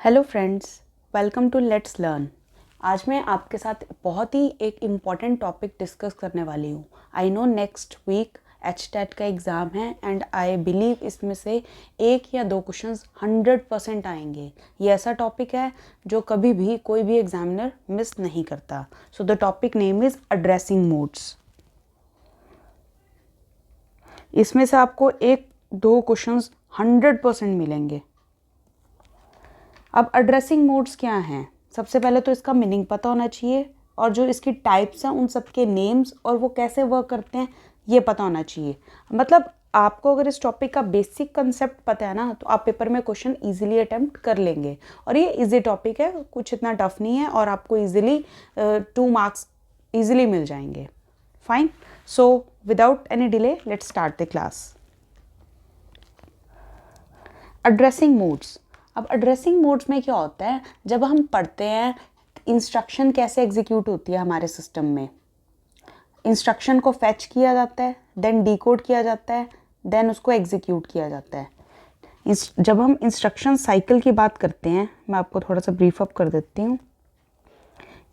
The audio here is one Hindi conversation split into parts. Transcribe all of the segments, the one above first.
Hello friends, welcome to let's learn. आज मैं आपके साथ बहुत ही एक इम्पॉर्टेंट टॉपिक डिस्कस करने वाली हूँ। I know next week HTET का एग्ज़ाम है एंड आई बिलीव इसमें से एक या दो क्वेश्चंस 100% आएंगे। ये ऐसा टॉपिक है जो कभी भी कोई भी एग्जामिनर मिस नहीं करता। So the topic name is addressing modes. इसमें से आपको एक दो क्वेश्चंस 100% मिलेंगे। अब एड्रेसिंग मोड्स क्या हैं? सबसे पहले तो इसका मीनिंग पता होना चाहिए और जो इसकी टाइप्स हैं उन सब के नेम्स और वो कैसे वर्क करते हैं ये पता होना चाहिए। मतलब आपको अगर इस टॉपिक का बेसिक कंसेप्ट पता है ना तो आप पेपर में क्वेश्चन इजीली अटेम्प्ट कर लेंगे। और ये इजी टॉपिक है, कुछ इतना टफ नहीं है और आपको इजीली 2 मार्क्स इजीली मिल जाएंगे। Fine, so without any delay let's start the class. Addressing modes. अब एड्रेसिंग मोड्स में क्या होता है, जब हम पढ़ते हैं इंस्ट्रक्शन कैसे एग्जीक्यूट होती है हमारे सिस्टम में। इंस्ट्रक्शन को फैच किया जाता है, देन डिकोड किया जाता है, देन उसको एग्जीक्यूट किया जाता है। जब हम इंस्ट्रक्शन साइकिल की बात करते हैं, मैं आपको थोड़ा सा ब्रीफ अप कर देती हूँ।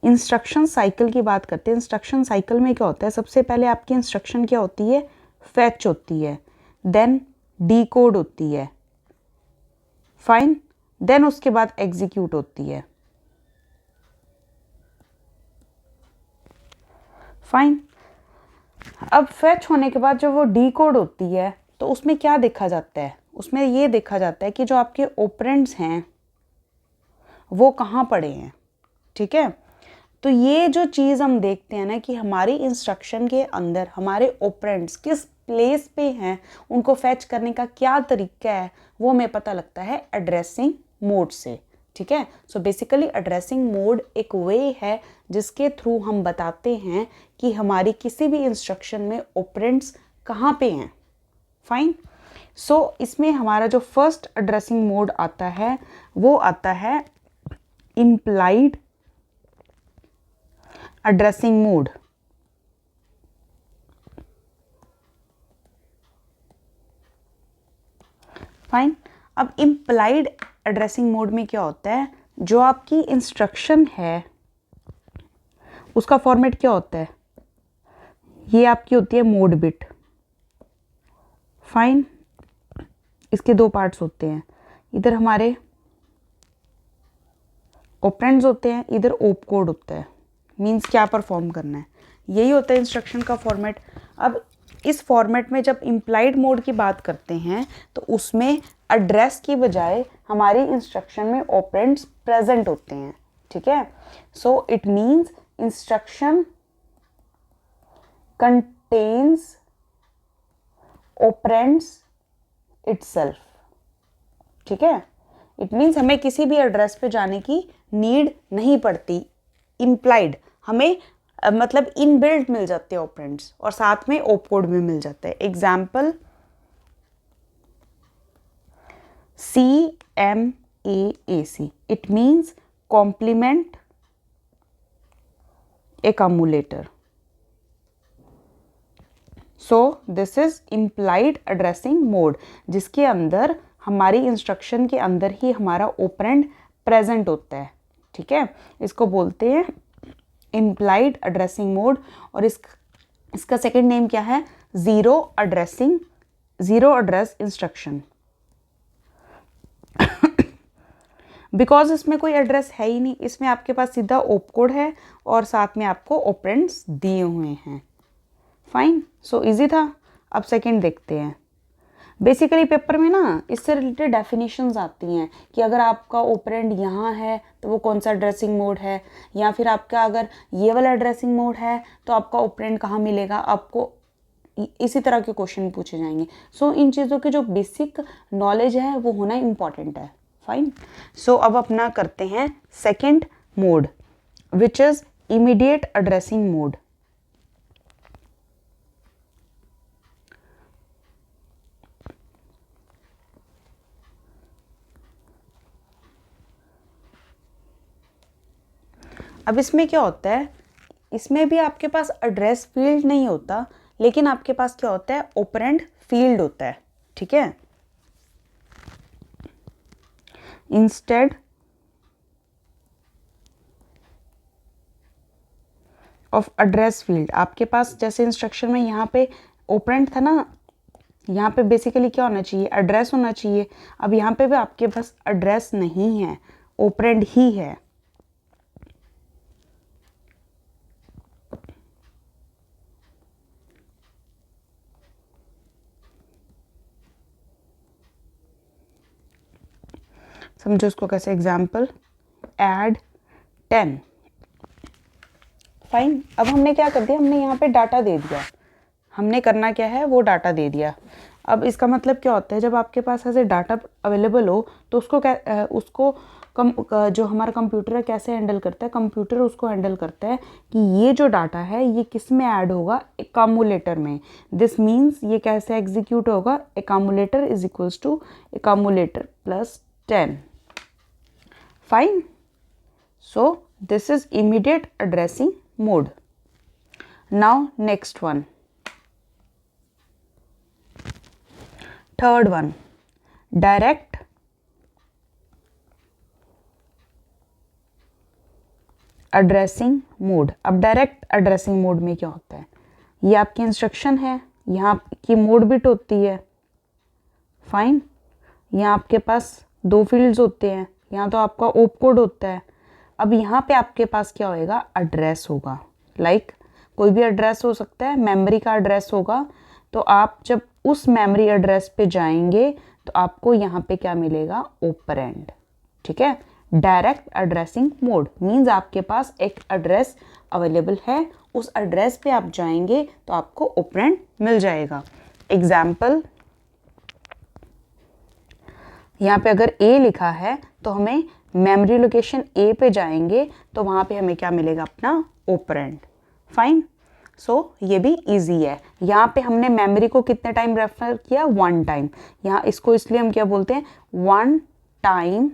इंस्ट्रक्शन साइकिल की बात करते हैं। इंस्ट्रक्शन साइकिल में क्या होता है, सबसे पहले आपकी इंस्ट्रक्शन क्या होती है, फैच होती है, देन डिकोड होती है, फाइन, देन उसके बाद एग्जीक्यूट होती है। फाइन, अब फैच होने के बाद जब वो डिकोड होती है तो उसमें क्या देखा जाता है, उसमें ये देखा जाता है कि जो आपके ऑपरेंड्स हैं वो कहाँ पड़े हैं। ठीक है, तो ये जो चीज़ हम देखते हैं ना कि हमारी इंस्ट्रक्शन के अंदर हमारे ऑपरेंड्स किस प्लेस पे हैं, उनको फैच करने का क्या तरीका है, वो हमें पता लगता है एड्रेसिंग मोड से। ठीक है, सो बेसिकली एड्रेसिंग मोड एक वे है जिसके थ्रू हम बताते हैं कि हमारी किसी भी इंस्ट्रक्शन में ऑपरेंड्स कहाँ पे हैं। फाइन, सो इसमें हमारा जो फर्स्ट एड्रेसिंग मोड आता है वो आता है इम्प्लाइड एड्रेसिंग मोड। फाइन, अब इम्प्लाइड एड्रेसिंग मोड में क्या होता है, जो आपकी इंस्ट्रक्शन है उसका फॉर्मेट क्या होता है, ये आपकी होती है मोड बिट। फाइन, इसके दो पार्ट्स होते हैं, इधर हमारे ऑपरेंड्स होते हैं, इधर ओप कोड होता है, मींस क्या परफॉर्म करना है, यही होता है इंस्ट्रक्शन का फॉर्मेट। अब इस फॉर्मेट में जब इम्प्लाइड मोड की बात करते हैं तो उसमें एड्रेस की बजाय हमारी इंस्ट्रक्शन में ऑपरेंड्स प्रेजेंट होते हैं। ठीक है, so it means instruction contains operands itself. ठीक है, इट मीन्स हमें किसी भी एड्रेस पे जाने की नीड नहीं पड़ती। इम्प्लाइड हमें मतलब इनबिल्ट मिल जाते हैं ऑपरेंड्स और साथ में ओप कोड भी मिल जाता है। Example CMAAC, it means complement accumulator. So this is implied addressing mode, जिसके अंदर हमारी इंस्ट्रक्शन के अंदर ही हमारा ऑपरेंड प्रेजेंट होता है। ठीक है, इसको बोलते हैं इम्प्लाइड एड्रेसिंग मोड। और इसका सेकंड नेम क्या है, जीरो एड्रेस इंस्ट्रक्शन। बिकॉज इसमें कोई एड्रेस है ही नहीं, इसमें आपके पास सीधा ओप कोड है और साथ में आपको ऑपरेंड्स दिए हुए हैं। फाइन, सो इजी था। अब सेकंड देखते हैं। बेसिकली पेपर में ना इससे रिलेटेड डेफिनेशंस आती हैं कि अगर आपका ऑपरेंड यहाँ है तो वो कौन सा एड्रेसिंग मोड है, या फिर आपका अगर ये वाला एड्रेसिंग मोड है तो आपका ऑपरेंड कहाँ मिलेगा, आपको इसी तरह के क्वेश्चन पूछे जाएंगे। सो इन चीज़ों की जो बेसिक नॉलेज है वो होना इम्पॉर्टेंट है। फाइन, सो अब अपना करते हैं second mode which is immediate addressing mode. अब इसमें क्या होता है, इसमें भी आपके पास एड्रेस फील्ड नहीं होता, लेकिन आपके पास क्या होता है, ऑपरेंड फील्ड होता है। ठीक है, इंस्टेड ऑफ एड्रेस फील्ड, आपके पास जैसे इंस्ट्रक्शन में यहाँ पे ऑपरेंड था ना, यहाँ पे बेसिकली क्या होना चाहिए, एड्रेस होना चाहिए। अब यहाँ पे भी आपके पास एड्रेस नहीं है, ऑपरेंड ही है। समझो इसको कैसे, एग्जाम्पल ऐड 10। फाइन, अब हमने क्या कर दिया, हमने यहाँ पे डाटा दे दिया, हमने करना क्या है वो डाटा दे दिया। अब इसका मतलब क्या होता है, जब आपके पास ऐसे डाटा अवेलेबल हो तो उसको जो हमारा कंप्यूटर है कैसे हैंडल करता है, कंप्यूटर उसको हैंडल करता है कि ये जो डाटा है ये किस में ऐड होगा, एकामुलेटर में। दिस मीन्स ये कैसे एग्जीक्यूट होगा, accumulator is equals to accumulator plus 10। Fine, so this is immediate addressing mode. Now next one, third one, direct addressing mode। अब डायरेक्ट एड्रेसिंग मोड में क्या होता है, ये आपकी इंस्ट्रक्शन है, यहाँ की मोड बिट होती है। फाइन, यहाँ आपके पास दो फील्ड्स होते हैं, यहाँ तो आपका ओप कोड होता है। अब यहाँ पे आपके पास क्या होएगा, एड्रेस होगा। लाइक कोई भी एड्रेस हो सकता है, मेमोरी का एड्रेस होगा। तो आप जब उस मेमोरी एड्रेस पे जाएंगे तो आपको यहाँ पे क्या मिलेगा, ऑपरेंड। ठीक है, डायरेक्ट एड्रेसिंग मोड मीन्स आपके पास एक एड्रेस अवेलेबल है, उस एड्रेस पे आप जाएंगे तो आपको ऑपरेंड मिल जाएगा। एग्जाम्पल, यहाँ पे अगर A लिखा है तो हमें मेमोरी लोकेशन A पे जाएंगे तो वहाँ पे हमें क्या मिलेगा, अपना ऑपरेंड। फाइन, सो ये भी इजी है। यहाँ पे हमने मेमोरी को कितने टाइम रेफर किया, 1 टाइम। यहाँ इसको इसलिए हम क्या बोलते हैं, 1 टाइम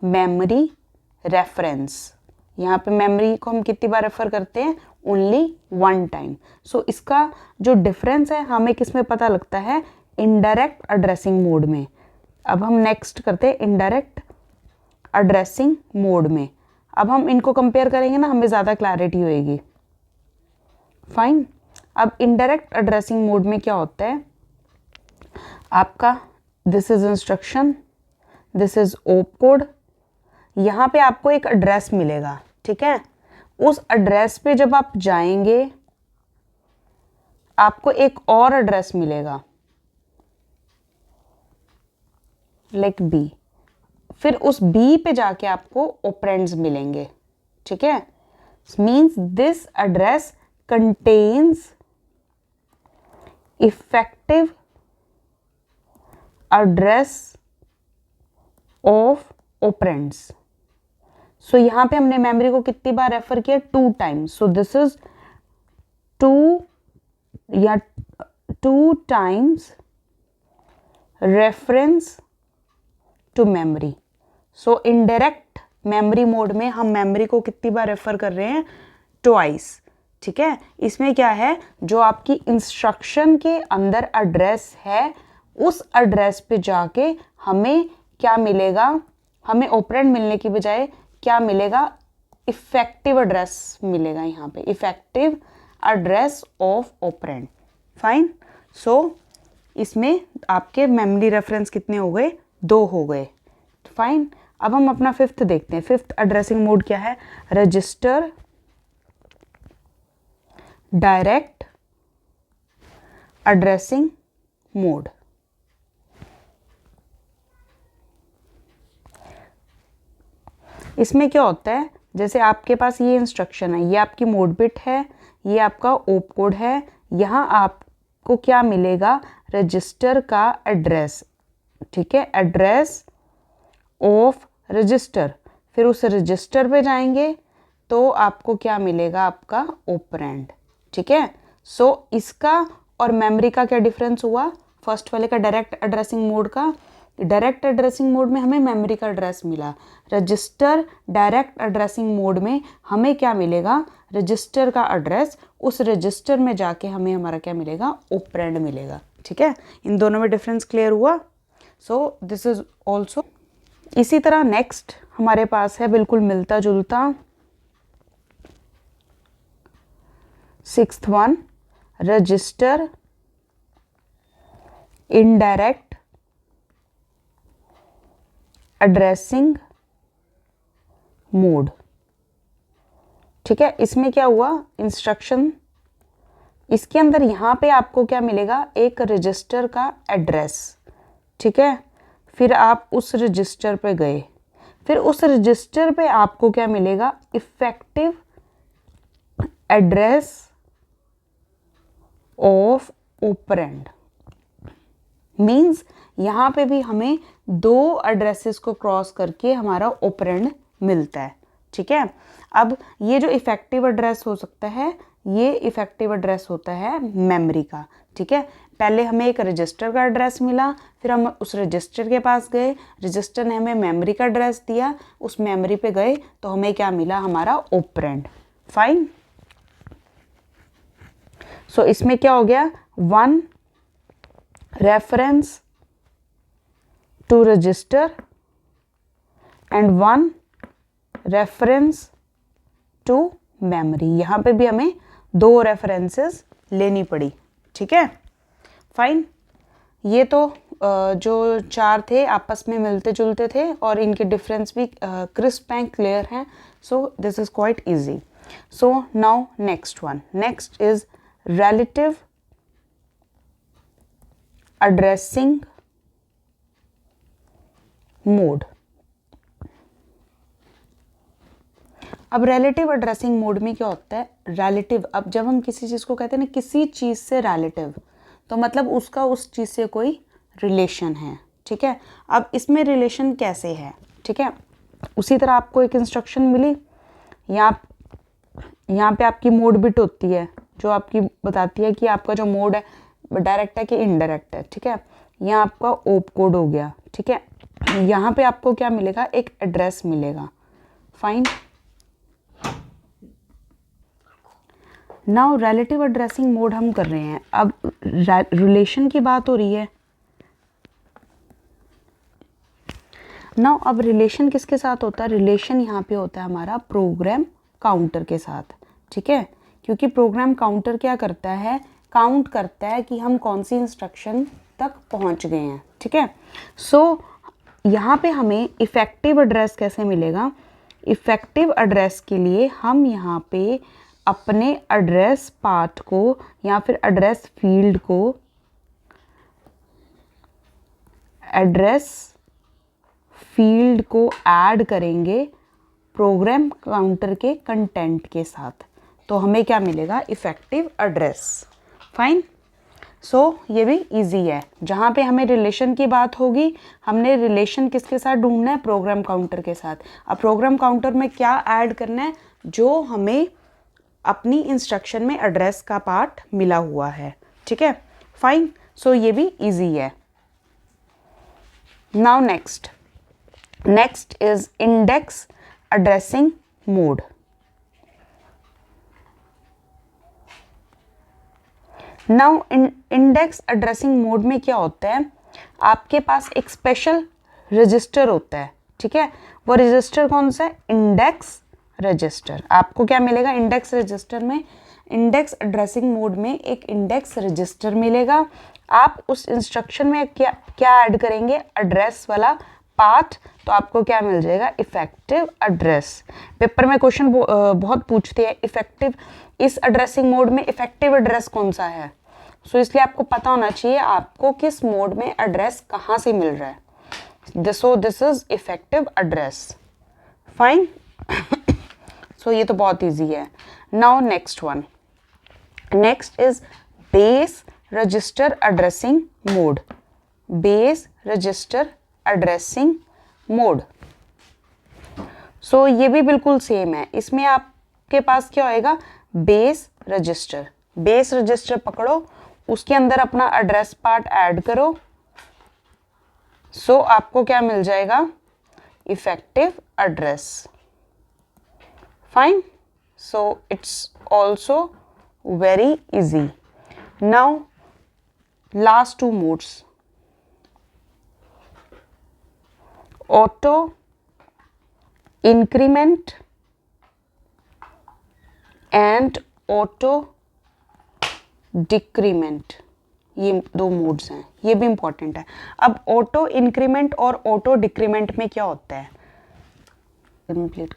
मेमोरी रेफरेंस। यहाँ पे मेमोरी को हम कितनी बार रेफर करते हैं, ओनली 1 टाइम। सो इसका जो डिफरेंस है हमें किस में पता लगता है, इनडायरेक्ट एड्रेसिंग मोड में। अब हम नेक्स्ट करते हैं इनडायरेक्ट एड्रेसिंग मोड में। अब हम इनको कंपेयर करेंगे ना, हमें ज़्यादा क्लैरिटी होएगी। फाइन, अब इनडायरेक्ट एड्रेसिंग मोड में क्या होता है, आपका this is instruction, this is op code. यहाँ पे आपको एक एड्रेस मिलेगा, ठीक है। उस एड्रेस पे जब आप जाएंगे आपको एक और एड्रेस मिलेगा, लाइक बी। फिर उस बी पे जाके आपको ऑपरेंड्स मिलेंगे, ठीक है। Means this address contains effective address of operands. So यहां पे हमने मेमोरी को कितनी बार रेफर किया, 2 times. So this is 2 times reference to memory. So indirect memory mode में हम मेमोरी को कितनी बार रेफर कर रहे हैं, ट्वाइस, ठीक है। इसमें क्या है, जो आपकी इंस्ट्रक्शन के अंदर एड्रेस है उस एड्रेस पे जाके हमें क्या मिलेगा, हमें ऑपरेंड मिलने की बजाय क्या मिलेगा, इफेक्टिव एड्रेस मिलेगा। यहाँ पे effective address of operand. Fine, so इसमें आपके मेमोरी रेफरेंस कितने हो गए, 2 हो गए। फाइन, अब हम अपना फिफ्थ देखते हैं। फिफ्थ एड्रेसिंग मोड क्या है, रजिस्टर डायरेक्ट एड्रेसिंग मोड। इसमें क्या होता है, जैसे आपके पास ये इंस्ट्रक्शन है, ये आपकी मोड बिट है, ये आपका ओप कोड है। यहाँ आपको क्या मिलेगा, रजिस्टर का एड्रेस, ठीक है, एड्रेस ऑफ रजिस्टर। फिर उस रजिस्टर पे जाएंगे तो आपको क्या मिलेगा, आपका ऑपरेंड, ठीक है। सो इसका और मेमोरी का क्या डिफरेंस हुआ, फर्स्ट वाले का डायरेक्ट एड्रेसिंग मोड का, डायरेक्ट एड्रेसिंग मोड में हमें मेमोरी का एड्रेस मिला, रजिस्टर डायरेक्ट एड्रेसिंग मोड में हमें क्या मिलेगा, रजिस्टर का एड्रेस, उस रजिस्टर में जाके हमें हमारा क्या मिलेगा, ऑपरेंड मिलेगा, ठीक है। इन दोनों में डिफरेंस क्लियर हुआ। सो दिस इज ऑल्सो। इसी तरह नेक्स्ट हमारे पास है बिल्कुल मिलता जुलता, sixth one, register indirect addressing mode. ठीक है, इसमें क्या हुआ, इंस्ट्रक्शन, इसके अंदर यहाँ पे आपको क्या मिलेगा, एक रजिस्टर का एड्रेस। ठीक है, फिर आप उस रजिस्टर पे गए, फिर उस रजिस्टर पे आपको क्या मिलेगा, effective address of operand. Means यहाँ पे भी हमें दो एड्रेसेस को क्रॉस करके हमारा ऑपरेंड मिलता है। ठीक है, अब ये जो इफेक्टिव एड्रेस हो सकता है, ये इफेक्टिव एड्रेस होता है मेमोरी का। ठीक है, पहले हमें एक रजिस्टर का एड्रेस मिला, फिर हम उस रजिस्टर के पास गए, रजिस्टर ने हमें मेमोरी का एड्रेस दिया, उस मेमोरी पे गए तो हमें क्या मिला, हमारा ऑपरेंड। फाइन। सो इसमें क्या हो गया, one reference to register and one reference to memory. यहाँ पे भी हमें दो रेफरेंसेस लेनी पड़ी। ठीक है, फाइन। ये तो जो चार थे आपस में मिलते जुलते थे और इनके डिफरेंस भी क्रिस्प एंड क्लियर हैं। सो this is quite easy. So now next one, next is relative addressing mode। अब relative addressing mode में क्या होता है, relative, अब जब हम किसी चीज़ को कहते हैं ना, किसी चीज़ से relative, तो मतलब उसका उस चीज़ से कोई रिलेशन है। ठीक है, अब इसमें रिलेशन कैसे है, ठीक है, उसी तरह आपको एक इंस्ट्रक्शन मिली, यहाँ पे आपकी मोड बिट होती है जो आपकी बताती है कि आपका जो मोड है डायरेक्ट है कि इनडायरेक्ट है। ठीक है, यहाँ आपका ओप कोड हो गया। ठीक है, यहाँ पे आपको क्या मिलेगा, एक एड्रेस मिलेगा। Fine. Now relative addressing mode हम कर रहे हैं, अब रिलेशन की बात हो रही है। नाउ अब रिलेशन किसके साथ होता है, रिलेशन यहाँ पे होता है हमारा प्रोग्राम काउंटर के साथ। ठीक है, क्योंकि प्रोग्राम काउंटर क्या करता है, काउंट करता है कि हम कौन सी इंस्ट्रक्शन तक पहुंच गए हैं। ठीक है, सो यहाँ पे हमें इफेक्टिव एड्रेस कैसे मिलेगा, इफेक्टिव एड्रेस के लिए हम यहाँ पे अपने एड्रेस पार्ट को या फिर एड्रेस फील्ड को ऐड करेंगे प्रोग्राम काउंटर के कंटेंट के साथ, तो हमें क्या मिलेगा, इफेक्टिव एड्रेस। फाइन। सो ये भी इजी है, जहाँ पे हमें रिलेशन की बात होगी, हमने रिलेशन किसके साथ ढूंढना है, प्रोग्राम काउंटर के साथ। अब प्रोग्राम काउंटर में क्या ऐड करना है, जो हमें अपनी इंस्ट्रक्शन में एड्रेस का पार्ट मिला हुआ है। ठीक है, फाइन। सो ये भी इजी है। Now next is index addressing mode. Now index addressing mode में क्या होता है, आपके पास एक स्पेशल रजिस्टर होता है। ठीक है, वो रजिस्टर कौन सा है, इंडेक्स रजिस्टर। आपको क्या मिलेगा, इंडेक्स रजिस्टर में, इंडेक्स एड्रेसिंग मोड में एक इंडेक्स रजिस्टर मिलेगा। आप उस इंस्ट्रक्शन में क्या ऐड करेंगे, एड्रेस वाला पार्ट, तो आपको क्या मिल जाएगा, इफेक्टिव एड्रेस। पेपर में क्वेश्चन बहुत पूछते हैं, इफेक्टिव, इस एड्रेसिंग मोड में इफेक्टिव एड्रेस कौन सा है। सो इसलिए आपको पता होना चाहिए आपको किस मोड में एड्रेस कहाँ से मिल रहा है। This is effective address. Fine. So ये तो बहुत इजी है। Now next one, next is base register addressing mode. Base register addressing mode. So ये भी बिल्कुल सेम है, इसमें आपके पास क्या होएगा, बेस रजिस्टर पकड़ो, उसके अंदर अपना एड्रेस पार्ट ऐड करो। सो आपको क्या मिल जाएगा, effective address. Fine. So it's also very easy. Now last two modes, auto increment and auto decrement, ये 2 मोड्स हैं, ये भी इंपॉर्टेंट है। अब ऑटो इंक्रीमेंट और ऑटो डिक्रीमेंट में क्या होता है, कंप्लीट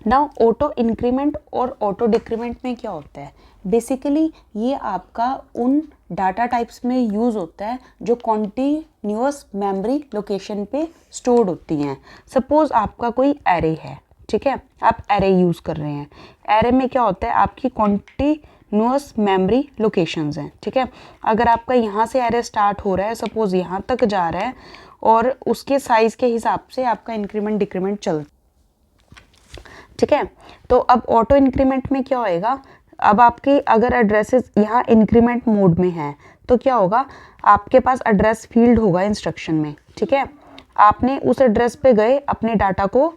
नाउ। ऑटो इंक्रीमेंट और ऑटो डिक्रीमेंट में क्या होता है, बेसिकली ये आपका उन डाटा टाइप्स में यूज़ होता है जो कॉन्टिन्यूअस मेमोरी लोकेशन पे स्टोर्ड होती हैं। सपोज आपका कोई एरे है, ठीक है, आप एरे यूज़ कर रहे हैं। एरे में क्या होता है, आपकी कॉन्टिन्यूअस मेमोरी लोकेशंस हैं, ठीक है। अगर आपका यहाँ से एरे स्टार्ट हो रहा है, सपोज यहाँ तक जा रहा है, और उसके साइज़ के हिसाब से आपका इंक्रीमेंट डिक्रीमेंट चलता, ठीक है। तो अब ऑटो इंक्रीमेंट में क्या होएगा, अब आपकी अगर एड्रेसेस यहाँ इंक्रीमेंट मोड में है तो क्या होगा, आपके पास एड्रेस फील्ड होगा इंस्ट्रक्शन में, ठीक है। आपने उस एड्रेस पे गए, अपने डाटा को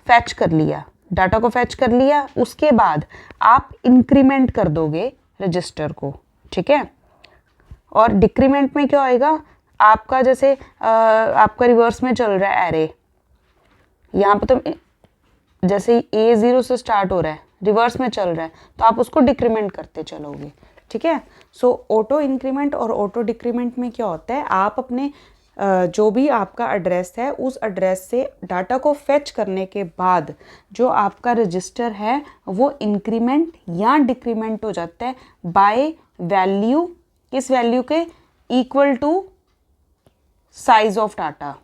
फैच कर लिया, डाटा को फैच कर लिया, उसके बाद आप इंक्रीमेंट कर दोगे रजिस्टर को, ठीक है। और डिक्रीमेंट में क्या होएगा, आपका जैसे आपका रिवर्स में चल रहा है एरे, यहाँ पे तो जैसे A 0 से स्टार्ट हो रहा है, रिवर्स में चल रहा है, तो आप उसको डिक्रीमेंट करते चलोगे, ठीक है। सो ऑटो इंक्रीमेंट और ऑटो डिक्रीमेंट में क्या होता है, आप अपने जो भी आपका एड्रेस है उस एड्रेस से डाटा को फेच करने के बाद जो आपका रजिस्टर है वो इंक्रीमेंट या डिक्रीमेंट हो जाता है बाय वैल्यू, किस वैल्यू के, equal to size of data,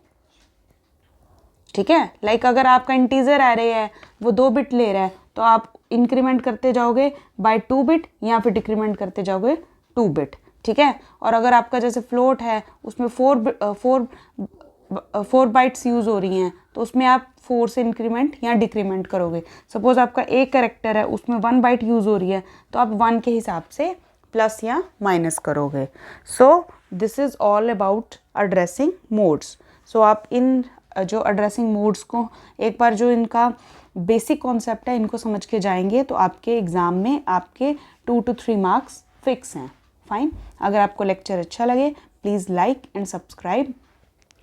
ठीक है। लाइक अगर आपका इंटीजर एरे है वो 2 बिट ले रहा है तो आप इंक्रीमेंट करते जाओगे बाय 2 बिट या फिर डिक्रीमेंट करते जाओगे 2 बिट, ठीक है। और अगर आपका जैसे फ्लोट है उसमें 4 बाइट्स यूज़ हो रही हैं तो उसमें आप 4 से इंक्रीमेंट या डिक्रीमेंट करोगे। सपोज आपका एक कैरेक्टर है उसमें 1 बाइट यूज़ हो रही है तो आप 1 के हिसाब से प्लस या माइनस करोगे। So this is all about addressing modes. So आप इन जो एड्रेसिंग मोड्स को एक बार जो इनका बेसिक कॉन्सेप्ट है इनको समझ के जाएंगे तो आपके एग्ज़ाम में आपके 2 to 3 मार्क्स फिक्स हैं। फाइन। अगर आपको लेक्चर अच्छा लगे प्लीज़ लाइक एंड सब्सक्राइब,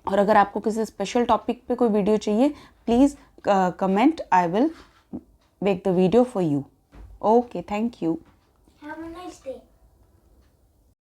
और अगर आपको किसी स्पेशल टॉपिक पे कोई वीडियो चाहिए please comment, I will make the video for you. Okay, thank you. Have a nice day.